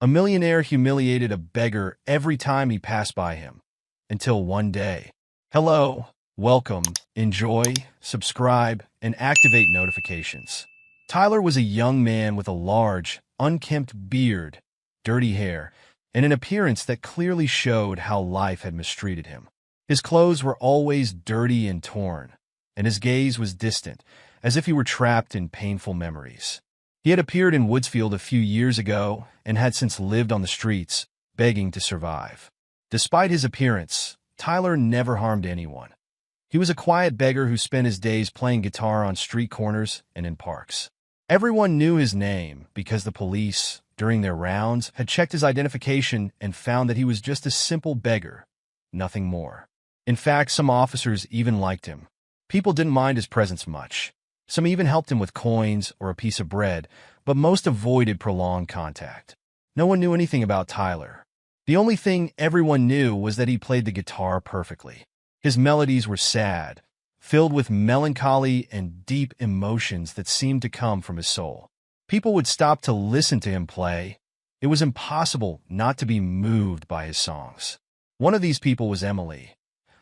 A millionaire humiliated a beggar every time he passed by him. Until one day. Hello, welcome, enjoy, subscribe, and activate notifications. Tyler was a young man with a large, unkempt beard, dirty hair, and an appearance that clearly showed how life had mistreated him. His clothes were always dirty and torn, and his gaze was distant, as if he were trapped in painful memories. He had appeared in Woodsfield a few years ago and had since lived on the streets, begging to survive. Despite his appearance, Tyler never harmed anyone. He was a quiet beggar who spent his days playing guitar on street corners and in parks. Everyone knew his name because the police, during their rounds, had checked his identification and found that he was just a simple beggar, nothing more. In fact, some officers even liked him. People didn't mind his presence much. Some even helped him with coins or a piece of bread, but most avoided prolonged contact. No one knew anything about Tyler. The only thing everyone knew was that he played the guitar perfectly. His melodies were sad, filled with melancholy and deep emotions that seemed to come from his soul. People would stop to listen to him play. It was impossible not to be moved by his songs. One of these people was Emily,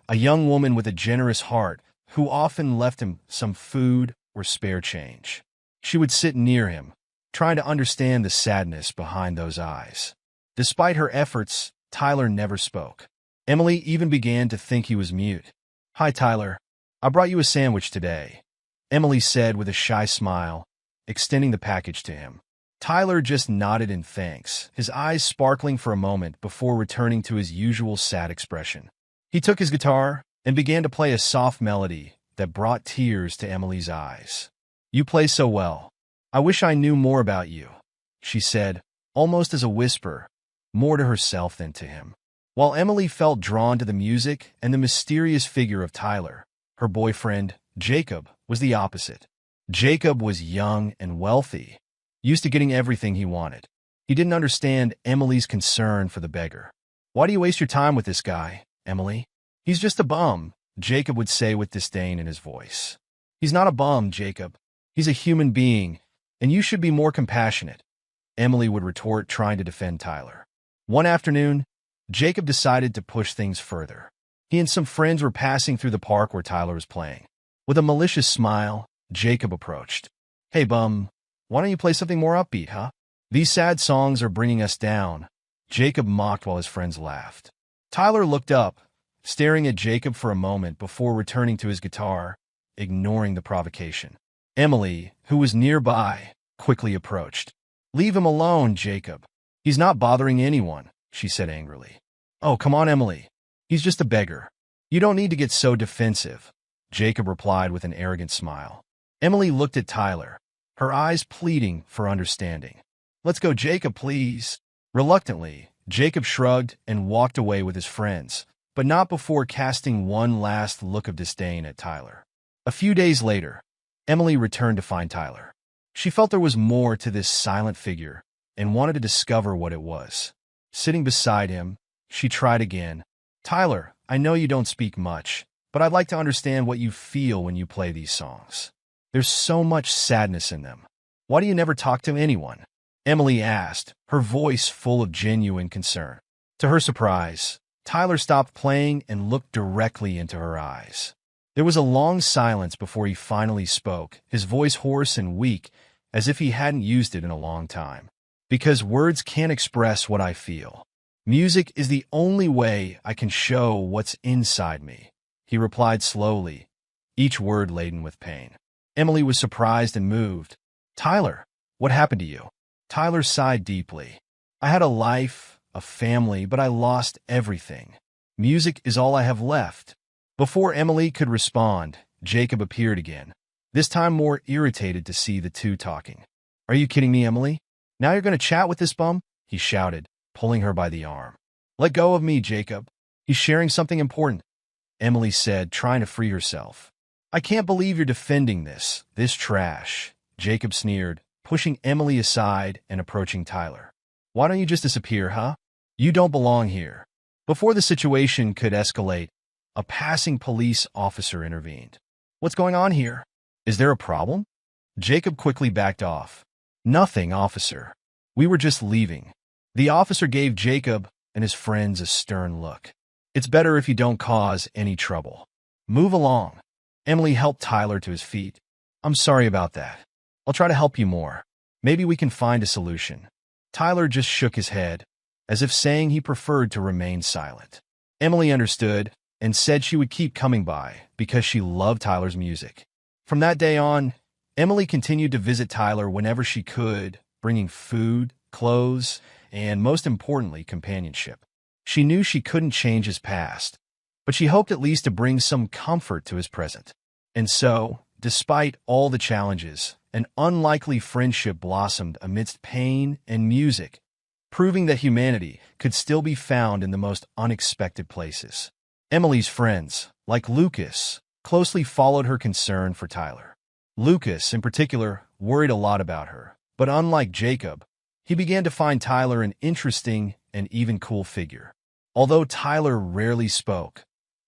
a young woman with a generous heart who often left him some food or spare change. She would sit near him, trying to understand the sadness behind those eyes. Despite her efforts, Tyler never spoke. Emily even began to think he was mute. "Hi, Tyler. I brought you a sandwich today," Emily said with a shy smile, extending the package to him. Tyler just nodded in thanks, his eyes sparkling for a moment before returning to his usual sad expression. He took his guitar and began to play a soft melody that brought tears to Emily's eyes. "You play so well. I wish I knew more about you," she said, almost as a whisper, more to herself than to him. While Emily felt drawn to the music and the mysterious figure of Tyler, her boyfriend, Jacob, was the opposite. Jacob was young and wealthy, used to getting everything he wanted. He didn't understand Emily's concern for the beggar. "Why do you waste your time with this guy, Emily? He's just a bum," Jacob would say with disdain in his voice. "He's not a bum, Jacob. He's a human being, and you should be more compassionate," Emily would retort, trying to defend Tyler. One afternoon, Jacob decided to push things further. He and some friends were passing through the park where Tyler was playing. With a malicious smile, Jacob approached. "Hey, bum, why don't you play something more upbeat, huh? These sad songs are bringing us down," Jacob mocked while his friends laughed. Tyler looked up, staring at Jacob for a moment before returning to his guitar, ignoring the provocation. Emily, who was nearby, quickly approached. "Leave him alone, Jacob. He's not bothering anyone," she said angrily. "Oh, come on, Emily. He's just a beggar. You don't need to get so defensive," Jacob replied with an arrogant smile. Emily looked at Tyler, her eyes pleading for understanding. "Let's go, Jacob, please." Reluctantly, Jacob shrugged and walked away with his friends, but not before casting one last look of disdain at Tyler. A few days later, Emily returned to find Tyler. She felt there was more to this silent figure and wanted to discover what it was. Sitting beside him, she tried again. "Tyler, I know you don't speak much, but I'd like to understand what you feel when you play these songs. There's so much sadness in them. Why do you never talk to anyone?" Emily asked, her voice full of genuine concern. To her surprise, Tyler stopped playing and looked directly into her eyes. There was a long silence before he finally spoke, his voice hoarse and weak, as if he hadn't used it in a long time. "Because words can't express what I feel. Music is the only way I can show what's inside me," he replied slowly, each word laden with pain. Emily was surprised and moved. "Tyler, what happened to you?" Tyler sighed deeply. "I had a life, a family, but I lost everything. Music is all I have left." Before Emily could respond, Jacob appeared again, this time more irritated to see the two talking. "Are you kidding me, Emily? Now you're going to chat with this bum?" he shouted, pulling her by the arm. "Let go of me, Jacob. He's sharing something important," Emily said, trying to free herself. "I can't believe you're defending this trash," Jacob sneered, pushing Emily aside and approaching Tyler. "Why don't you just disappear, huh? You don't belong here." Before the situation could escalate, a passing police officer intervened. "What's going on here? Is there a problem?" Jacob quickly backed off. "Nothing, officer. We were just leaving." The officer gave Jacob and his friends a stern look. It's better if you don't cause any trouble. Move along. Emily helped Tyler to his feet. I'm sorry about that. I'll try to help you more. Maybe we can find a solution. Tyler just shook his head, as if saying he preferred to remain silent. Emily understood and said she would keep coming by because she loved Tyler's music. From that day on, Emily continued to visit Tyler whenever she could, bringing food, clothes, and most importantly, companionship. She knew she couldn't change his past, but she hoped at least to bring some comfort to his present. And so, despite all the challenges, an unlikely friendship blossomed amidst pain and music, proving that humanity could still be found in the most unexpected places. Emily's friends, like Lucas, closely followed her concern for Tyler. Lucas, in particular, worried a lot about her, but unlike Jacob, he began to find Tyler an interesting and even cool figure. Although Tyler rarely spoke,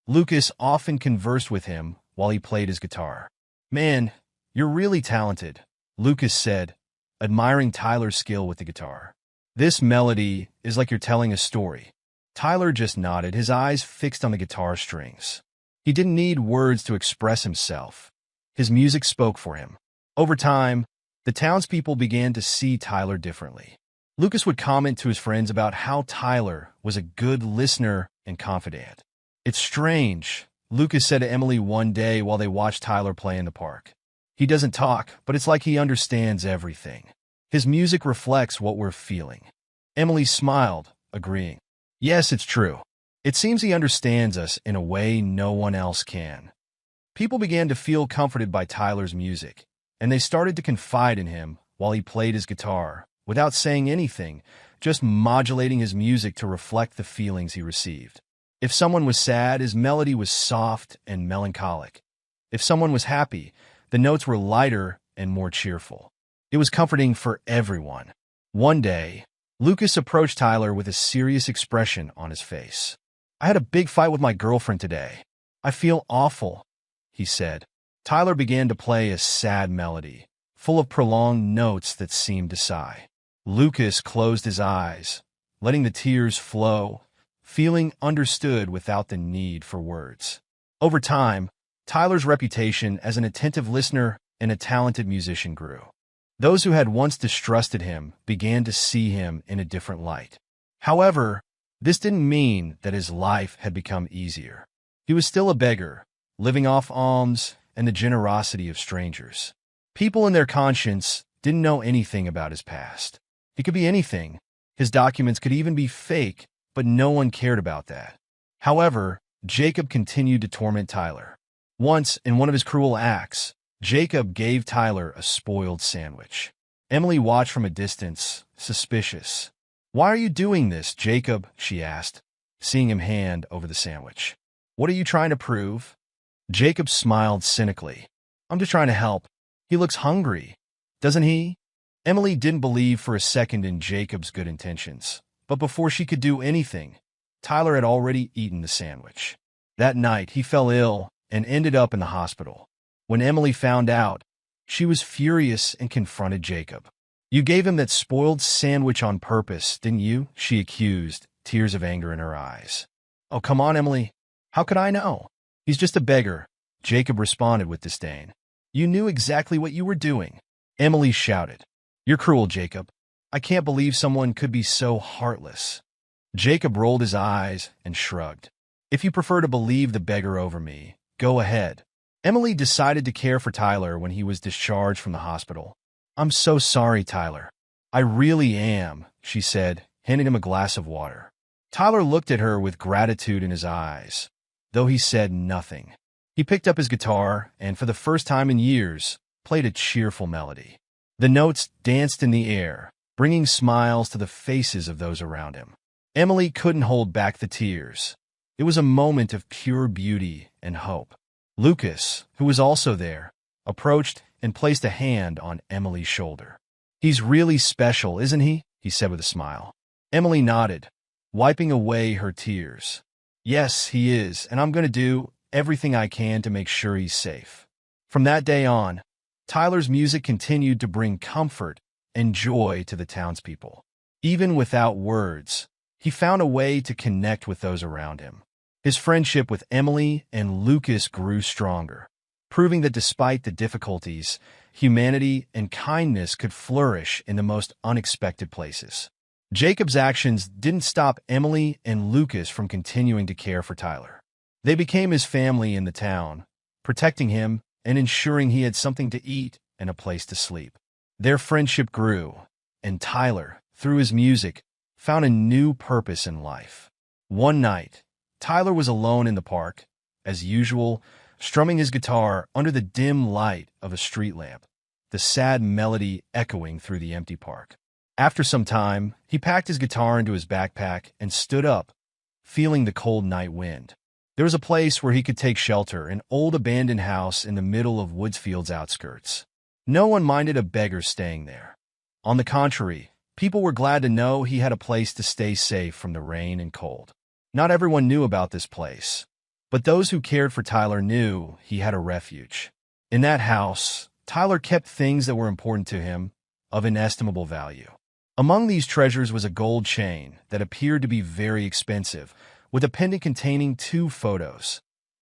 Lucas often conversed with him while he played his guitar. "Man, you're really talented," Lucas said, admiring Tyler's skill with the guitar. "This melody is like you're telling a story." Tyler just nodded, his eyes fixed on the guitar strings. He didn't need words to express himself. His music spoke for him. Over time, the townspeople began to see Tyler differently. Lucas would comment to his friends about how Tyler was a good listener and confidant. "It's strange," Lucas said to Emily one day while they watched Tyler play in the park. "He doesn't talk, but it's like he understands everything. His music reflects what we're feeling." Emily smiled, agreeing. "Yes, it's true. It seems he understands us in a way no one else can." People began to feel comforted by Tyler's music, and they started to confide in him while he played his guitar, without saying anything, just modulating his music to reflect the feelings he received. If someone was sad, his melody was soft and melancholic. If someone was happy, the notes were lighter and more cheerful. It was comforting for everyone. One day, Lucas approached Tyler with a serious expression on his face. "I had a big fight with my girlfriend today. I feel awful," he said. Tyler began to play a sad melody, full of prolonged notes that seemed to sigh. Lucas closed his eyes, letting the tears flow, feeling understood without the need for words. Over time, Tyler's reputation as an attentive listener and a talented musician grew. Those who had once distrusted him began to see him in a different light. However, this didn't mean that his life had become easier. He was still a beggar, living off alms and the generosity of strangers. People in their conscience didn't know anything about his past. He could be anything. His documents could even be fake, but no one cared about that. However, Jacob continued to torment Tyler. Once, in one of his cruel acts, Jacob gave Tyler a spoiled sandwich. Emily watched from a distance, suspicious. "Why are you doing this, Jacob?" she asked, seeing him hand over the sandwich. "What are you trying to prove?" Jacob smiled cynically. "I'm just trying to help. He looks hungry, doesn't he?" Emily didn't believe for a second in Jacob's good intentions, but before she could do anything, Tyler had already eaten the sandwich. That night, he fell ill and ended up in the hospital. When Emily found out, she was furious and confronted Jacob. "You gave him that spoiled sandwich on purpose, didn't you?" she accused, tears of anger in her eyes. "Oh, come on, Emily. How could I know? He's just a beggar," Jacob responded with disdain. "You knew exactly what you were doing." Emily shouted. "You're cruel, Jacob. I can't believe someone could be so heartless." Jacob rolled his eyes and shrugged. "If you prefer to believe the beggar over me, go ahead." Emily decided to care for Tyler when he was discharged from the hospital. "I'm so sorry, Tyler. I really am," she said, handing him a glass of water. Tyler looked at her with gratitude in his eyes, though he said nothing. He picked up his guitar and, for the first time in years, played a cheerful melody. The notes danced in the air, bringing smiles to the faces of those around him. Emily couldn't hold back the tears. It was a moment of pure beauty and hope. Lucas, who was also there, approached and placed a hand on Emily's shoulder. "He's really special, isn't he?" he said with a smile. Emily nodded, wiping away her tears. "Yes, he is, and I'm going to do everything I can to make sure he's safe." From that day on, Tyler's music continued to bring comfort and joy to the townspeople. Even without words, he found a way to connect with those around him. His friendship with Emily and Lucas grew stronger, proving that despite the difficulties, humanity and kindness could flourish in the most unexpected places. Jacob's actions didn't stop Emily and Lucas from continuing to care for Tyler. They became his family in the town, protecting him and ensuring he had something to eat and a place to sleep. Their friendship grew, and Tyler, through his music, found a new purpose in life. One night, Tyler was alone in the park, as usual, strumming his guitar under the dim light of a street lamp, the sad melody echoing through the empty park. After some time, he packed his guitar into his backpack and stood up, feeling the cold night wind. There was a place where he could take shelter, an old abandoned house in the middle of Woodsfield's outskirts. No one minded a beggar staying there. On the contrary, people were glad to know he had a place to stay safe from the rain and cold. Not everyone knew about this place, but those who cared for Tyler knew he had a refuge. In that house, Tyler kept things that were important to him, of inestimable value. Among these treasures was a gold chain that appeared to be very expensive, with a pendant containing 2 photos,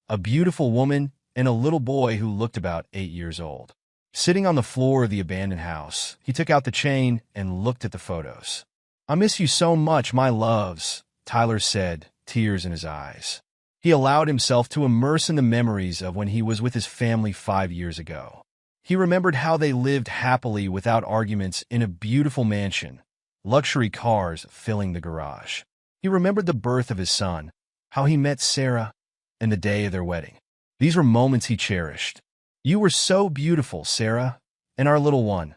a beautiful woman and a little boy who looked about 8 years old. Sitting on the floor of the abandoned house, he took out the chain and looked at the photos. "I miss you so much, my loves," Tyler said, tears in his eyes. He allowed himself to immerse in the memories of when he was with his family 5 years ago. He remembered how they lived happily without arguments in a beautiful mansion, luxury cars filling the garage. He remembered the birth of his son, how he met Sarah, and the day of their wedding. These were moments he cherished. "You were so beautiful, Sarah, and our little one.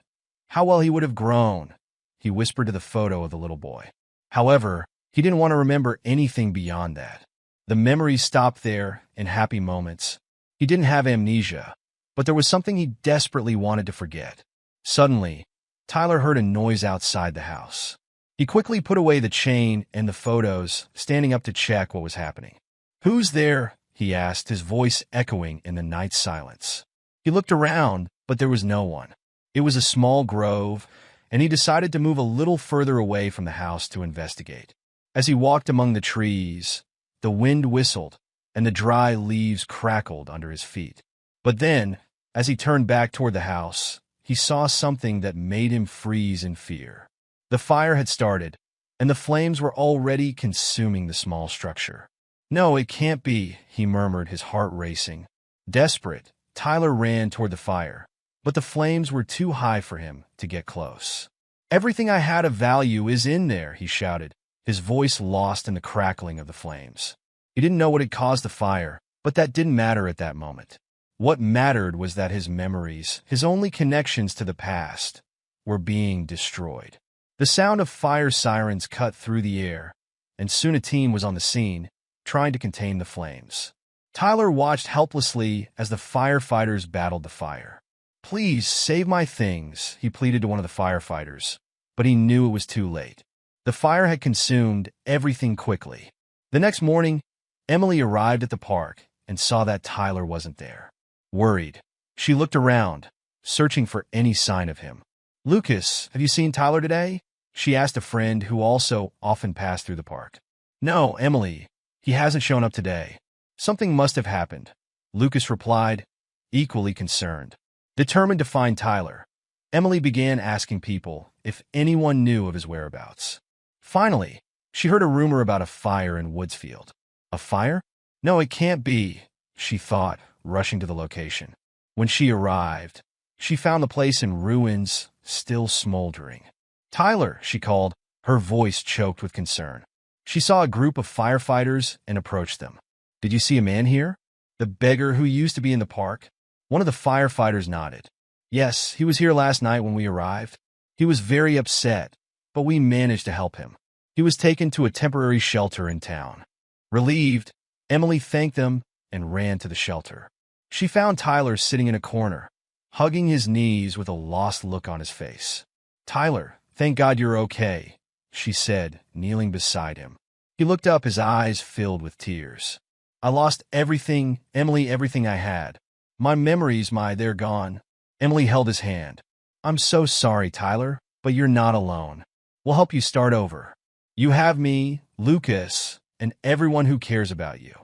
How well he would have grown," he whispered to the photo of the little boy. However, he didn't want to remember anything beyond that. The memories stopped there in happy moments. He didn't have amnesia, but there was something he desperately wanted to forget. Suddenly, Tyler heard a noise outside the house. He quickly put away the chain and the photos, standing up to check what was happening. "Who's there?" he asked, his voice echoing in the night silence. He looked around, but there was no one. It was a small grove, and he decided to move a little further away from the house to investigate. As he walked among the trees, the wind whistled, and the dry leaves crackled under his feet. But then, as he turned back toward the house, he saw something that made him freeze in fear. The fire had started, and the flames were already consuming the small structure. "No, it can't be," he murmured, his heart racing. Desperate, Tyler ran toward the fire, but the flames were too high for him to get close. "Everything I had of value is in there," he shouted, his voice lost in the crackling of the flames. He didn't know what had caused the fire, but that didn't matter at that moment. What mattered was that his memories, his only connections to the past, were being destroyed. The sound of fire sirens cut through the air, and soon a team was on the scene, trying to contain the flames. Tyler watched helplessly as the firefighters battled the fire. "Please, save my things," he pleaded to one of the firefighters, but he knew it was too late. The fire had consumed everything quickly. The next morning, Emily arrived at the park and saw that Tyler wasn't there. Worried, she looked around, searching for any sign of him. "Lucas, have you seen Tyler today?" she asked a friend who also often passed through the park. "No, Emily, he hasn't shown up today. Something must have happened," Lucas replied, equally concerned. Determined to find Tyler, Emily began asking people if anyone knew of his whereabouts. Finally, she heard a rumor about a fire in Woodsfield. A fire? No, it can't be, she thought, rushing to the location. When she arrived, she found the place in ruins, still smoldering. "Tyler," she called, her voice choked with concern. She saw a group of firefighters and approached them. "Did you see a man here? The beggar who used to be in the park?" One of the firefighters nodded. "Yes, he was here last night when we arrived. He was very upset, but we managed to help him. He was taken to a temporary shelter in town." Relieved, Emily thanked them and ran to the shelter. She found Tyler sitting in a corner, hugging his knees with a lost look on his face. "Tyler, thank God you're okay," she said, kneeling beside him. He looked up, his eyes filled with tears. "I lost everything, Emily, everything I had. My memories, they're gone." Emily held his hand. "I'm so sorry, Tyler, but you're not alone. We'll help you start over. You have me, Lucas, and everyone who cares about you.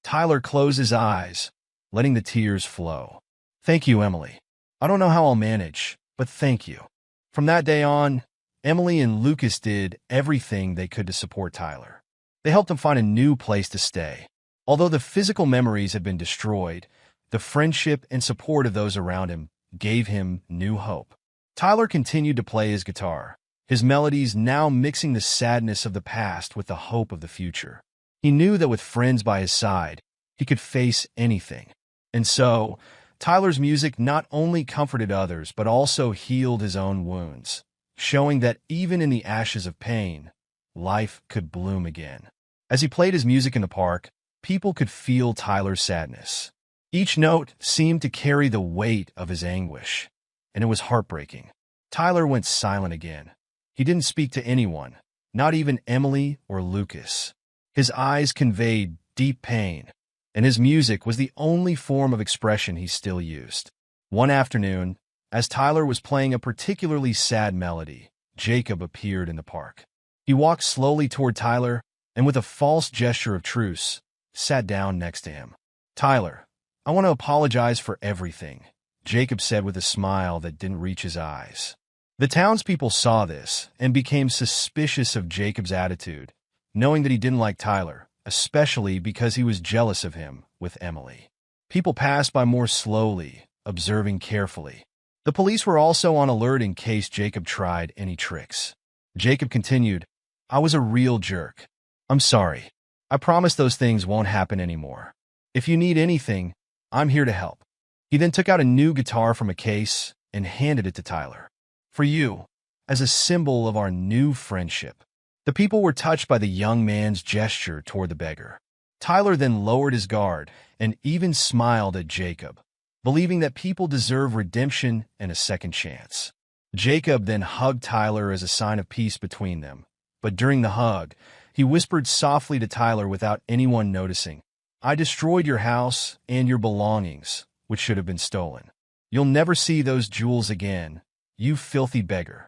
Tyler closed his eyes, letting the tears flow. Thank you, Emily. I don't know how I'll manage, but thank you. From that day on, Emily and Lucas did everything they could to support Tyler. They helped him find a new place to stay. Although the physical memories had been destroyed, the friendship and support of those around him gave him new hope. Tyler continued to play his guitar, his melodies now mixing the sadness of the past with the hope of the future. He knew that with friends by his side, he could face anything. And so, Tyler's music not only comforted others but also healed his own wounds, showing that even in the ashes of pain, life could bloom again. As he played his music in the park, people could feel Tyler's sadness. Each note seemed to carry the weight of his anguish, and it was heartbreaking. Tyler went silent again. He didn't speak to anyone, not even Emily or Lucas. His eyes conveyed deep pain, and his music was the only form of expression he still used. One afternoon, as Tyler was playing a particularly sad melody, Jacob appeared in the park. He walked slowly toward Tyler, and with a false gesture of truce, sat down next to him. Tyler, I want to apologize for everything, Jacob said with a smile that didn't reach his eyes. The townspeople saw this and became suspicious of Jacob's attitude, knowing that he didn't like Tyler, especially because he was jealous of him with Emily. People passed by more slowly, observing carefully. The police were also on alert in case Jacob tried any tricks. Jacob continued, I was a real jerk. I'm sorry. I promise those things won't happen anymore. If you need anything, I'm here to help. He then took out a new guitar from a case and handed it to Tyler. For you, as a symbol of our new friendship. The people were touched by the young man's gesture toward the beggar. Tyler then lowered his guard and even smiled at Jacob, believing that people deserve redemption and a second chance. Jacob then hugged Tyler as a sign of peace between them, but during the hug, he whispered softly to Tyler without anyone noticing, I destroyed your house and your belongings, which should have been stolen. You'll never see those jewels again, you filthy beggar.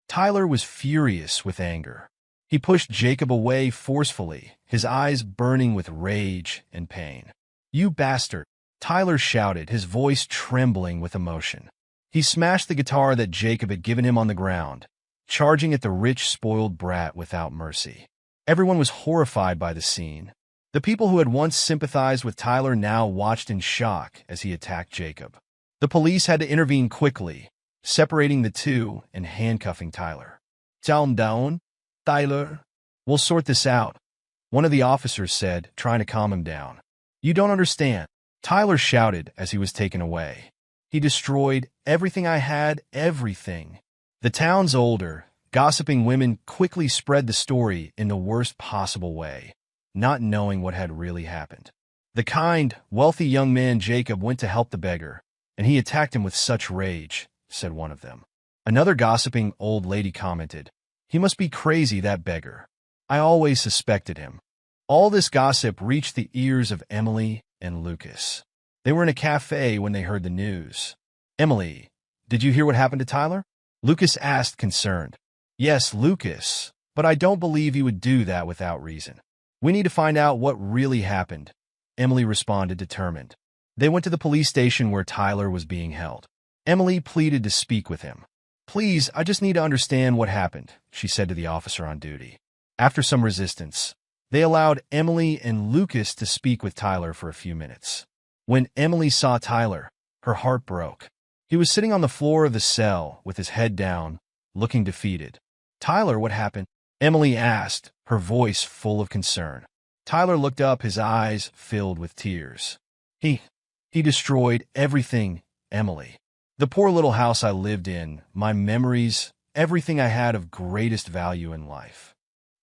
Tyler was furious with anger. He pushed Jacob away forcefully, his eyes burning with rage and pain. You bastard, Tyler shouted, his voice trembling with emotion. He smashed the guitar that Jacob had given him on the ground, charging at the rich, spoiled brat without mercy. Everyone was horrified by the scene. The people who had once sympathized with Tyler now watched in shock as he attacked Jacob. The police had to intervene quickly, separating the two and handcuffing Tyler. Calm down, Tyler. We'll sort this out, one of the officers said, trying to calm him down. You don't understand, Tyler shouted as he was taken away. He destroyed everything I had, everything. The town's older, gossiping women quickly spread the story in the worst possible way, not knowing what had really happened. The kind, wealthy young man Jacob went to help the beggar, and he attacked him with such rage, said one of them. Another gossiping old lady commented, He must be crazy, that beggar. I always suspected him. All this gossip reached the ears of Emily and Lucas. They were in a cafe when they heard the news. Emily, did you hear what happened to Tyler? Lucas asked, concerned. Yes, Lucas, but I don't believe he would do that without reason. We need to find out what really happened, Emily responded, determined. They went to the police station where Tyler was being held. Emily pleaded to speak with him. Please, I just need to understand what happened, she said to the officer on duty. After some resistance, they allowed Emily and Lucas to speak with Tyler for a few minutes. When Emily saw Tyler, her heart broke. He was sitting on the floor of the cell with his head down, looking defeated. Tyler, what happened? Emily asked, her voice full of concern. Tyler looked up, his eyes filled with tears. He destroyed everything, Emily. The poor little house I lived in, my memories, everything I had of greatest value in life.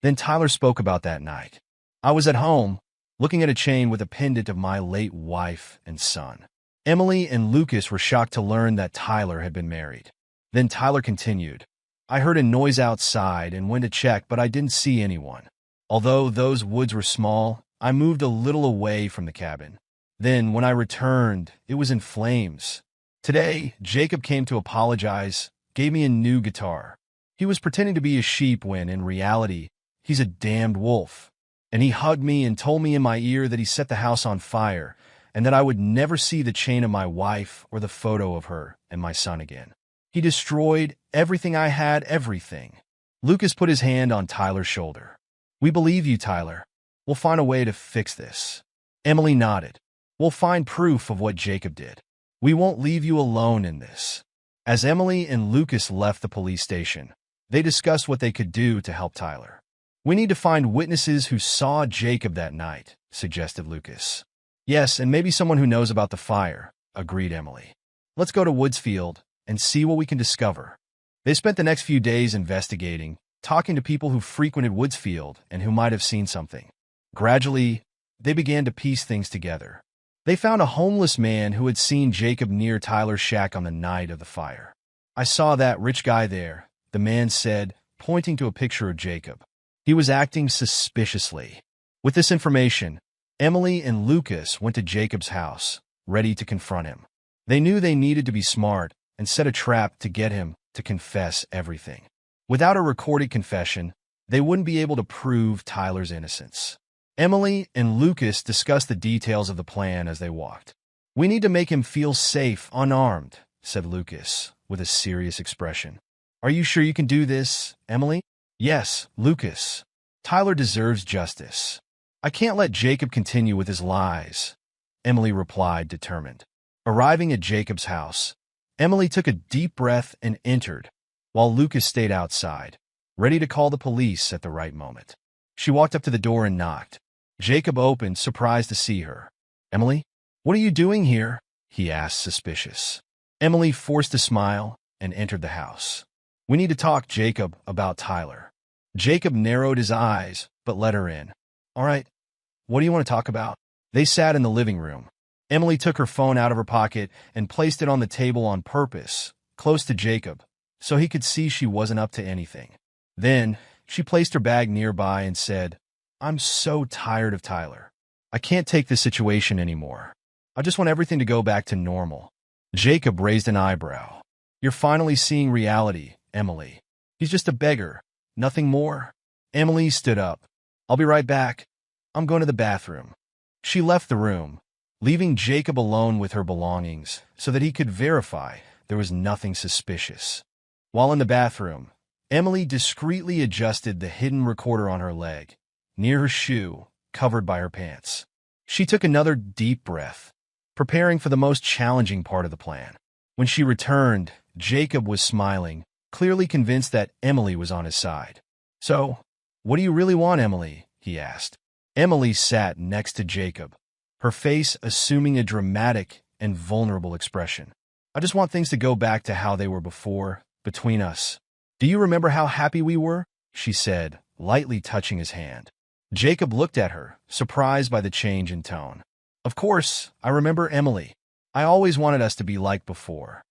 Then Tyler spoke about that night. I was at home, looking at a chain with a pendant of my late wife and son. Emily and Lucas were shocked to learn that Tyler had been married. Then Tyler continued. I heard a noise outside and went to check, but I didn't see anyone. Although those woods were small, I moved a little away from the cabin. Then, when I returned, it was in flames. Today, Jacob came to apologize, gave me a new guitar. He was pretending to be a sheep when, in reality, he's a damned wolf. And he hugged me and told me in my ear that he set the house on fire and that I would never see the chain of my wife or the photo of her and my son again. He destroyed everything I had, everything. Lucas put his hand on Tyler's shoulder. We believe you, Tyler. We'll find a way to fix this. Emily nodded. We'll find proof of what Jacob did. We won't leave you alone in this. As Emily and Lucas left the police station, they discussed what they could do to help Tyler. We need to find witnesses who saw Jacob that night, suggested Lucas. Yes, and maybe someone who knows about the fire, agreed Emily. Let's go to Woodsfield and see what we can discover. They spent the next few days investigating, talking to people who frequented Woodsfield and who might have seen something. Gradually, they began to piece things together. They found a homeless man who had seen Jacob near Tyler's shack on the night of the fire. I saw that rich guy there, the man said, pointing to a picture of Jacob. He was acting suspiciously. With this information, Emily and Lucas went to Jacob's house, ready to confront him. They knew they needed to be smart and set a trap to get him to confess everything. Without a recorded confession, they wouldn't be able to prove Tyler's innocence. Emily and Lucas discussed the details of the plan as they walked. We need to make him feel safe, unarmed, said Lucas, with a serious expression. Are you sure you can do this, Emily? Yes, Lucas. Tyler deserves justice. I can't let Jacob continue with his lies, Emily replied, determined. Arriving at Jacob's house, Emily took a deep breath and entered, while Lucas stayed outside, ready to call the police at the right moment. She walked up to the door and knocked. Jacob opened, surprised to see her. Emily, what are you doing here? He asked, suspicious. Emily forced a smile and entered the house. We need to talk, Jacob, about Tyler. Jacob narrowed his eyes, but let her in. All right, what do you want to talk about? They sat in the living room. Emily took her phone out of her pocket and placed it on the table on purpose, close to Jacob, so he could see she wasn't up to anything. Then, she placed her bag nearby and said, I'm so tired of Tyler. I can't take this situation anymore. I just want everything to go back to normal. Jacob raised an eyebrow. You're finally seeing reality, Emily. He's just a beggar, nothing more. Emily stood up. I'll be right back. I'm going to the bathroom. She left the room, leaving Jacob alone with her belongings so that he could verify there was nothing suspicious. While in the bathroom, Emily discreetly adjusted the hidden recorder on her leg, near her shoe, covered by her pants. She took another deep breath, preparing for the most challenging part of the plan. When she returned, Jacob was smiling, clearly convinced that Emily was on his side. So, what do you really want, Emily? He asked. Emily sat next to Jacob, her face assuming a dramatic and vulnerable expression. I just want things to go back to how they were before, between us. Do you remember how happy we were? She said, lightly touching his hand. Jacob looked at her, surprised by the change in tone. Of course, I remember, Emily. I always wanted us to be like before.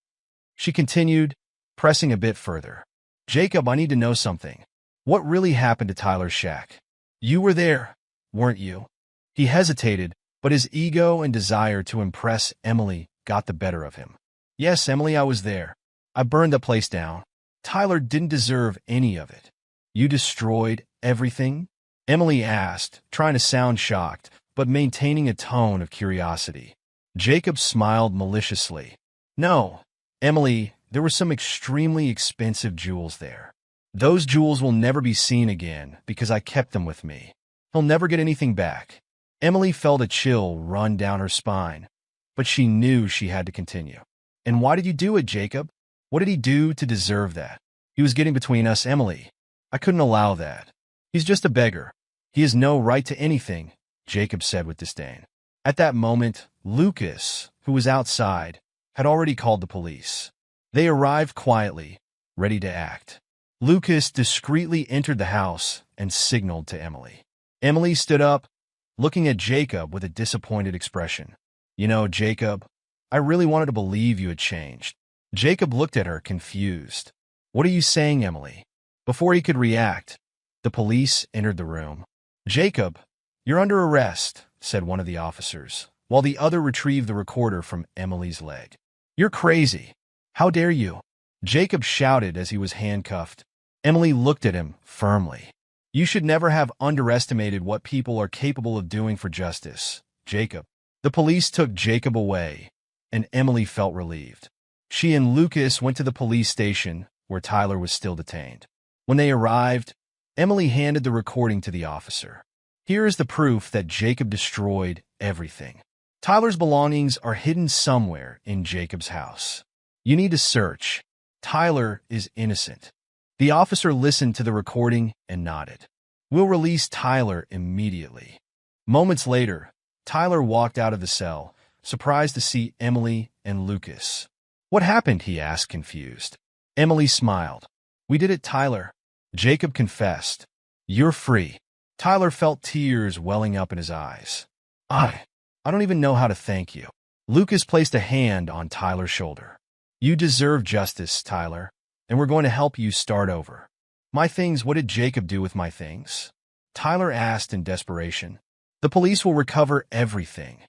She continued, pressing a bit further. Jacob, I need to know something. What really happened to Tyler's shack? You were there, weren't you? He hesitated, but his ego and desire to impress Emily got the better of him. Yes, Emily, I was there. I burned the place down. Tyler didn't deserve any of it. You destroyed everything? Emily asked, trying to sound shocked, but maintaining a tone of curiosity. Jacob smiled maliciously. No, Emily, there were some extremely expensive jewels there. Those jewels will never be seen again because I kept them with me. He'll never get anything back. Emily felt a chill run down her spine, but she knew she had to continue. And why did you do it, Jacob? What did he do to deserve that? He was getting between us, Emily. I couldn't allow that. He's just a beggar. He has no right to anything, Jacob said with disdain. At that moment, Lucas, who was outside, had already called the police. They arrived quietly, ready to act. Lucas discreetly entered the house and signaled to Emily. Emily stood up, looking at Jacob with a disappointed expression. You know, Jacob, I really wanted to believe you had changed. Jacob looked at her, confused. What are you saying, Emily? Before he could react, the police entered the room. Jacob, you're under arrest, said one of the officers, while the other retrieved the recorder from Emily's leg. You're crazy. How dare you? Jacob shouted as he was handcuffed. Emily looked at him firmly. You should never have underestimated what people are capable of doing for justice, Jacob. The police took Jacob away, and Emily felt relieved. She and Lucas went to the police station where Tyler was still detained. When they arrived, Emily handed the recording to the officer. Here is the proof that Jacob destroyed everything. Tyler's belongings are hidden somewhere in Jacob's house. You need to search. Tyler is innocent. The officer listened to the recording and nodded. We'll release Tyler immediately. Moments later, Tyler walked out of the cell, surprised to see Emily and Lucas. What happened? He asked, confused. Emily smiled. We did it, Tyler. Jacob confessed. You're free. Tyler felt tears welling up in his eyes. I don't even know how to thank you. Lucas placed a hand on Tyler's shoulder. You deserve justice, Tyler, and we're going to help you start over. My things, what did Jacob do with my things? Tyler asked in desperation. The police will recover everything,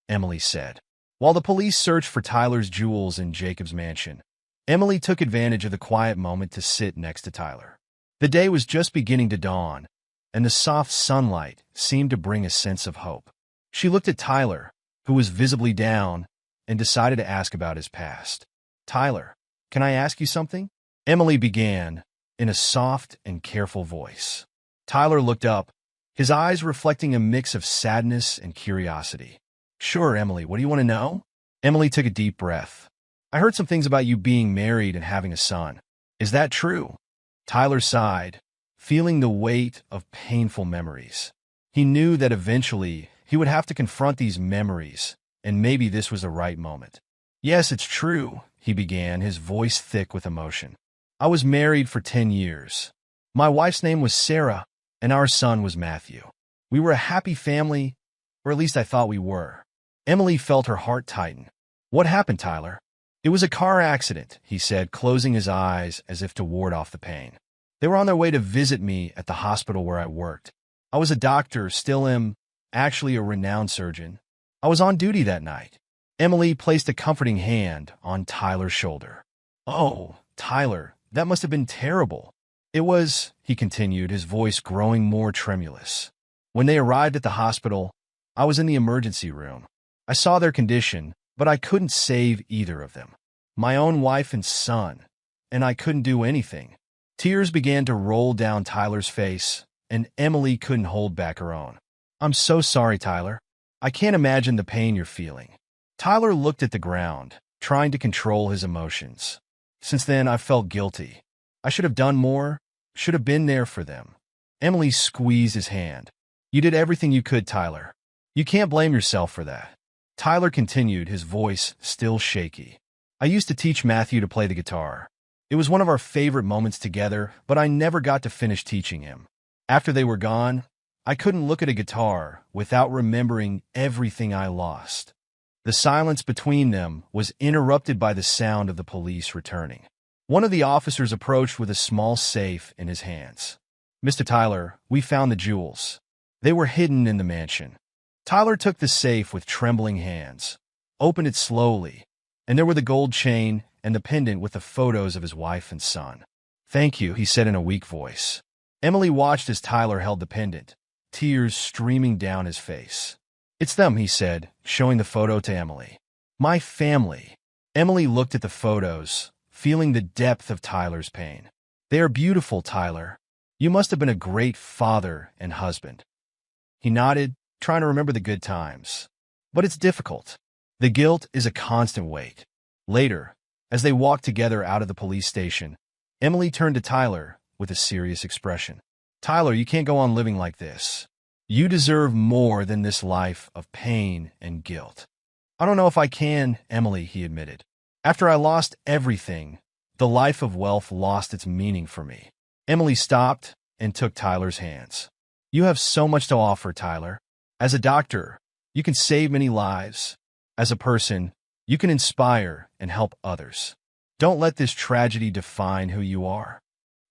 Emily said. While the police searched for Tyler's jewels in Jacob's mansion, Emily took advantage of the quiet moment to sit next to Tyler. The day was just beginning to dawn, and the soft sunlight seemed to bring a sense of hope. She looked at Tyler, who was visibly down, and decided to ask about his past. Tyler, can I ask you something? Emily began, in a soft and careful voice. Tyler looked up, his eyes reflecting a mix of sadness and curiosity. Sure, Emily, what do you want to know? Emily took a deep breath. I heard some things about you being married and having a son. Is that true? Tyler sighed, feeling the weight of painful memories. He knew that eventually he would have to confront these memories, and maybe this was the right moment. Yes, it's true, he began, his voice thick with emotion. I was married for 10 years. My wife's name was Sarah, and our son was Matthew. We were a happy family, or at least I thought we were. Emily felt her heart tighten. What happened, Tyler? It was a car accident, he said, closing his eyes as if to ward off the pain. They were on their way to visit me at the hospital where I worked. I was a doctor, still am, actually a renowned surgeon. I was on duty that night. Emily placed a comforting hand on Tyler's shoulder. Oh, Tyler, that must have been terrible. It was, he continued, his voice growing more tremulous. When they arrived at the hospital, I was in the emergency room. I saw their condition, but I couldn't save either of them. My own wife and son, and I couldn't do anything. Tears began to roll down Tyler's face, and Emily couldn't hold back her own. I'm so sorry, Tyler. I can't imagine the pain you're feeling. Tyler looked at the ground, trying to control his emotions. Since then, I've felt guilty. I should have done more, should have been there for them. Emily squeezed his hand. You did everything you could, Tyler. You can't blame yourself for that. Tyler continued, his voice still shaky. I used to teach Matthew to play the guitar. It was one of our favorite moments together, but I never got to finish teaching him. After they were gone, I couldn't look at a guitar without remembering everything I lost. The silence between them was interrupted by the sound of the police returning. One of the officers approached with a small safe in his hands. Mr. Tyler, we found the jewels. They were hidden in the mansion. Tyler took the safe with trembling hands, opened it slowly, and there were the gold chain and the pendant with the photos of his wife and son. Thank you, he said in a weak voice. Emily watched as Tyler held the pendant, tears streaming down his face. It's them, he said, showing the photo to Emily. My family. Emily looked at the photos, feeling the depth of Tyler's pain. They are beautiful, Tyler. You must have been a great father and husband. He nodded, trying to remember the good times. But it's difficult. The guilt is a constant weight. Later, as they walked together out of the police station, Emily turned to Tyler with a serious expression. Tyler, you can't go on living like this. You deserve more than this life of pain and guilt. I don't know if I can, Emily, he admitted. After I lost everything, the life of wealth lost its meaning for me. Emily stopped and took Tyler's hands. You have so much to offer, Tyler. As a doctor, you can save many lives. As a person, you can inspire and help others. Don't let this tragedy define who you are.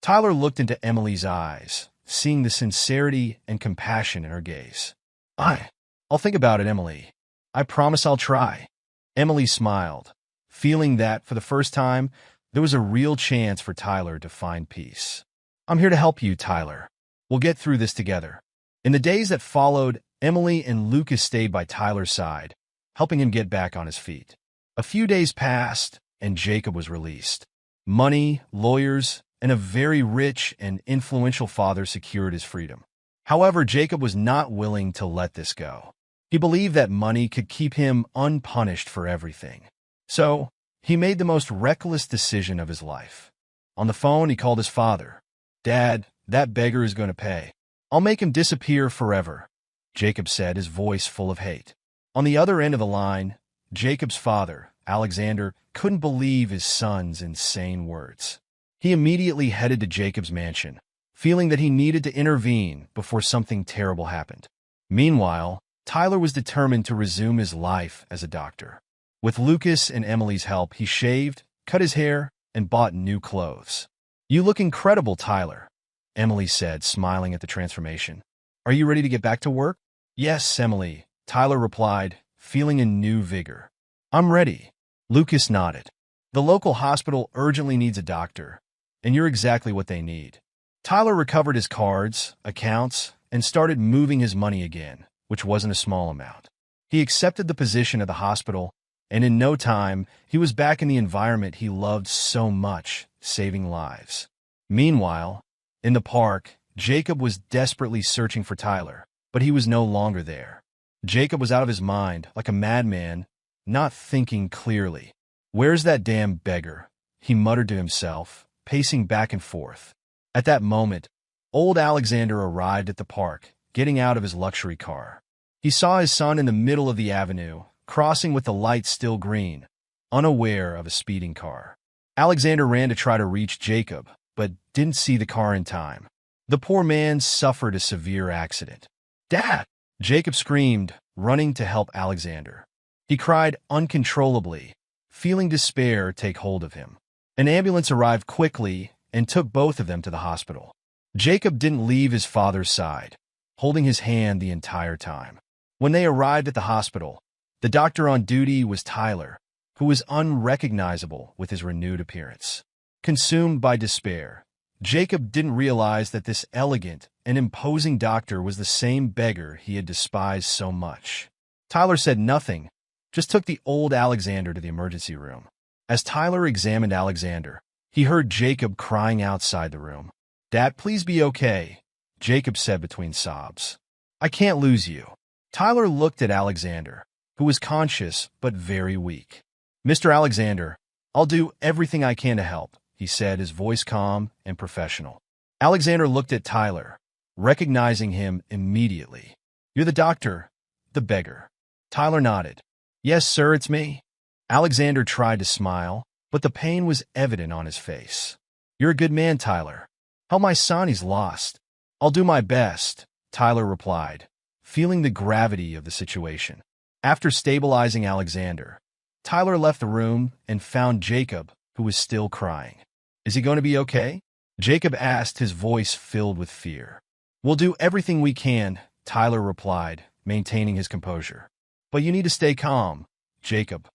Tyler looked into Emily's eyes, seeing the sincerity and compassion in her gaze. I'll think about it, Emily. I promise I'll try. Emily smiled, feeling that, for the first time, there was a real chance for Tyler to find peace. I'm here to help you, Tyler. We'll get through this together. In the days that followed, Emily and Lucas stayed by Tyler's side, helping him get back on his feet. A few days passed, and Jacob was released. Money, lawyers, and a very rich and influential father secured his freedom. However, Jacob was not willing to let this go. He believed that money could keep him unpunished for everything. So, he made the most reckless decision of his life. On the phone, he called his father. "Dad, that beggar is going to pay. I'll make him disappear forever," Jacob said, his voice full of hate. On the other end of the line, Jacob's father, Alexander, couldn't believe his son's insane words. He immediately headed to Jacob's mansion, feeling that he needed to intervene before something terrible happened. Meanwhile, Tyler was determined to resume his life as a doctor. With Lucas and Emily's help, he shaved, cut his hair, and bought new clothes. "You look incredible, Tyler," Emily said, smiling at the transformation. "Are you ready to get back to work?" "Yes, Emily," Tyler replied, feeling a new vigor. "I'm ready." Lucas nodded. "The local hospital urgently needs a doctor, and you're exactly what they need." Tyler recovered his cards, accounts, and started moving his money again, which wasn't a small amount. He accepted the position at the hospital, and in no time, he was back in the environment he loved so much, saving lives. Meanwhile, in the park, Jacob was desperately searching for Tyler, but he was no longer there. Jacob was out of his mind, like a madman, not thinking clearly. "Where's that damn beggar?" he muttered to himself, pacing back and forth. At that moment, old Alexander arrived at the park, getting out of his luxury car. He saw his son in the middle of the avenue, crossing with the lights still green, unaware of a speeding car. Alexander ran to try to reach Jacob, but didn't see the car in time. The poor man suffered a severe accident. "Dad!" Jacob screamed, running to help Alexander. He cried uncontrollably, feeling despair take hold of him. An ambulance arrived quickly and took both of them to the hospital. Jacob didn't leave his father's side, holding his hand the entire time. When they arrived at the hospital, the doctor on duty was Tyler, who was unrecognizable with his renewed appearance. Consumed by despair, Jacob didn't realize that this elegant and imposing doctor was the same beggar he had despised so much. Tyler said nothing, just took the old Alexander to the emergency room. As Tyler examined Alexander, he heard Jacob crying outside the room. "Dad, please be okay," Jacob said between sobs. "I can't lose you." Tyler looked at Alexander, who was conscious but very weak. "Mr. Alexander, I'll do everything I can to help," he said, his voice calm and professional. Alexander looked at Tyler, recognizing him immediately. "You're the doctor, the beggar." Tyler nodded. "Yes, sir, it's me." Alexander tried to smile, but the pain was evident on his face. "You're a good man, Tyler. Help my son, he's lost." "I'll do my best," Tyler replied, feeling the gravity of the situation. After stabilizing Alexander, Tyler left the room and found Jacob, who was still crying. "Is he going to be okay?" Jacob asked, his voice filled with fear. "We'll do everything we can," Tyler replied, maintaining his composure. "But you need to stay calm, Jacob."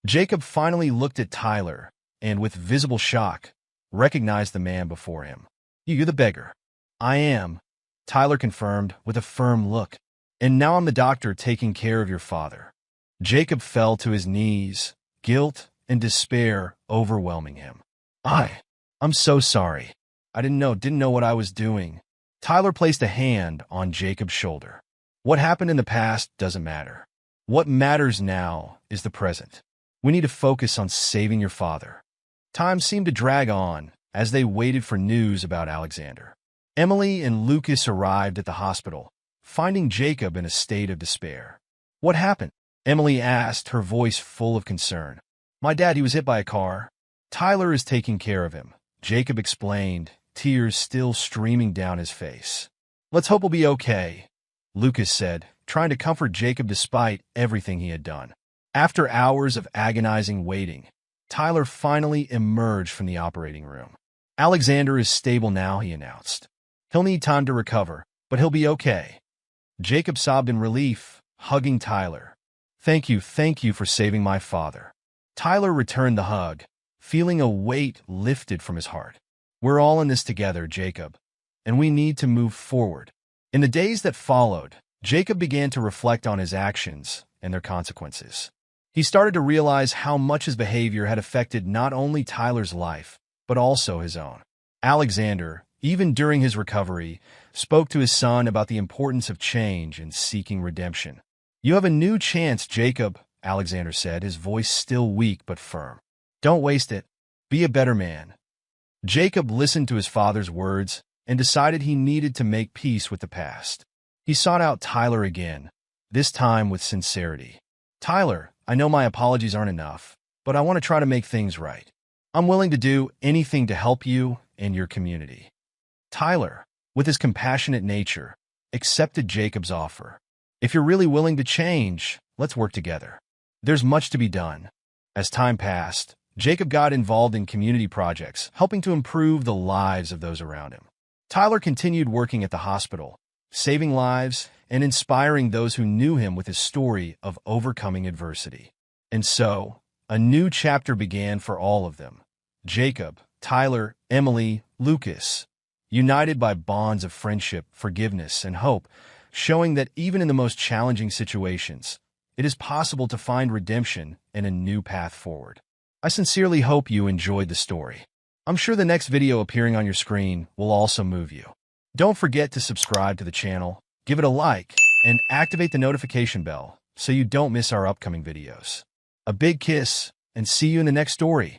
Jacob finally looked at Tyler and, with visible shock, recognized the man before him. "You're the beggar." "I am," Tyler confirmed with a firm look. "And now I'm the doctor taking care of your father." Jacob fell to his knees, guilt and despair overwhelming him. I'm so sorry. I didn't know what I was doing." Tyler placed a hand on Jacob's shoulder. "What happened in the past doesn't matter. What matters now is the present. We need to focus on saving your father." Time seemed to drag on as they waited for news about Alexander. Emily and Lucas arrived at the hospital, finding Jacob in a state of despair. "What happened?" Emily asked, her voice full of concern. "My dad, he was hit by a car. Tyler is taking care of him," Jacob explained, tears still streaming down his face. "Let's hope he'll be okay," Lucas said, trying to comfort Jacob despite everything he had done. After hours of agonizing waiting, Tyler finally emerged from the operating room. "Alexander is stable now," he announced. "He'll need time to recover, but he'll be okay." Jacob sobbed in relief, hugging Tyler. Thank you for saving my father." Tyler returned the hug, feeling a weight lifted from his heart. "We're all in this together, Jacob," and we need to move forward. In the days that followed, Jacob began to reflect on his actions and their consequences. He started to realize how much his behavior had affected not only Tyler's life, but also his own. Alexander, even during his recovery, spoke to his son about the importance of change and seeking redemption. "You have a new chance, Jacob," Alexander said, his voice still weak but firm. "Don't waste it. Be a better man." Jacob listened to his father's words and decided he needed to make peace with the past. He sought out Tyler again, this time with sincerity. "Tyler, I know my apologies aren't enough, but I want to try to make things right. I'm willing to do anything to help you and your community." Tyler, with his compassionate nature, accepted Jacob's offer. "If you're really willing to change, let's work together. There's much to be done." As time passed, Jacob got involved in community projects, helping to improve the lives of those around him. Tyler continued working at the hospital, saving lives and inspiring those who knew him with his story of overcoming adversity. And so, a new chapter began for all of them. Jacob, Tyler, Emily, Lucas, united by bonds of friendship, forgiveness, and hope, showing that even in the most challenging situations, it is possible to find redemption and a new path forward. I sincerely hope you enjoyed the story. I'm sure the next video appearing on your screen will also move you. Don't forget to subscribe to the channel, give it a like, and activate the notification bell so you don't miss our upcoming videos. A big kiss, and see you in the next story.